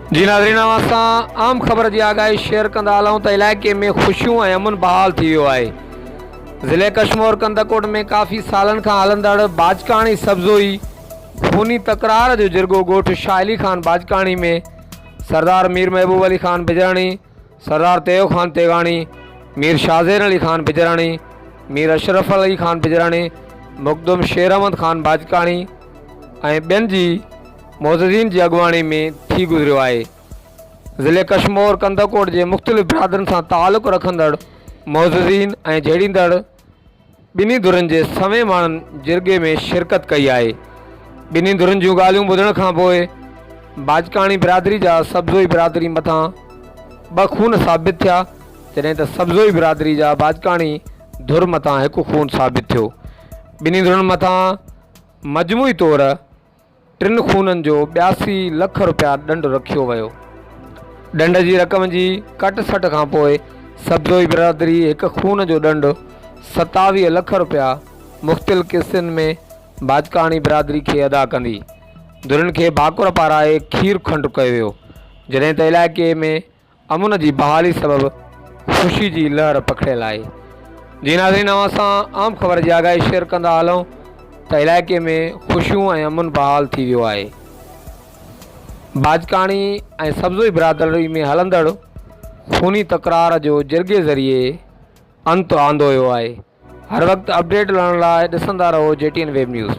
जी नाज़रीन, असां आम ख़बर जी आगाही शेयर कंदा हलूं त इलाइक़े में ख़ुशियूं ऐं अमन बहाल थी वियो आहे। ज़िले कशमोर कंदकोट में काफ़ी सालनि खां हलंदड़ बाजकाणी सब्ज़ोई खूनी तकरार जो जिरगो ॻोठ शाह अली ख़ान बाजकाणी में सरदार मीर महबूब अली ख़ान बिजराणी, सरदार तैयब ख़ान तेगाणी, मीर शाहज़ैन अली ख़ान बिजराणी, मीर अशरफ अली ख़ान बिजराणी, मुक़दम शेर अहमद ख़ान बाजकाणी ऐं ॿियनि जी मोज़ीन जी अॻुवाणी में थी गुज़रियो आहे। ज़िले कशमोर कंदकोट जे मुख़्तलिफ़ बिरादरनि सां तालुक़ रखंदड़ मोज़ीन ऐं झेड़ींदड़ ॿिन्ही धुरनि जे सवें माण्हुनि जिरगे में शिरकत कई आहे। ॿिन्ही धुरनि जूं ॻाल्हियूं ॿुधण खां पोइ बाजकाणी बिरादरी जा सब्ज़ोई बिरादरी मथां ॿ खून साबित थिया, जॾहिं त सब्ज़ोई बिरादरी जा बाजकाणी धुर मथां हिकु खून साबित थियो। ॿिन्ही धुरनि मथां मजमूई तौरु 3 खूननि जो 82 लख रुपया ॾंड रखियो वियो। ॾंड जी रक़म जी कट सट खां पोइ सब्ज़ोई बिरादरी हिकु खून जो ॾंड 27 लख रुपया मुख़्तलिफ़ किस्तनि में बाजकाणी बिरादरी खे अदा कंदी। धुरनि खे भाकुर पाराए खीर खंड कयो वियो, जॾहिं त इलाइक़े में अमुन जी बहाली सबबि ख़ुशी जी लहर पखिड़ियल आहे। जी नाज़रीन, असां आम ख़बर जी आगाही शेयर कंदा हलूं त इलाइक़े में ख़ुशियूं ऐं अमन बहाल थी वियो आहे। बाजकाणी ऐं सब्ज़ोई बिरादरी में हलंदड़ खूनी तकरार जो जिरगे ज़रिए अंत आंदो वियो आहे। हर वक़्तु अपडेट लहण लाइ ॾिसंदा रहो JTN वेब न्यूज़।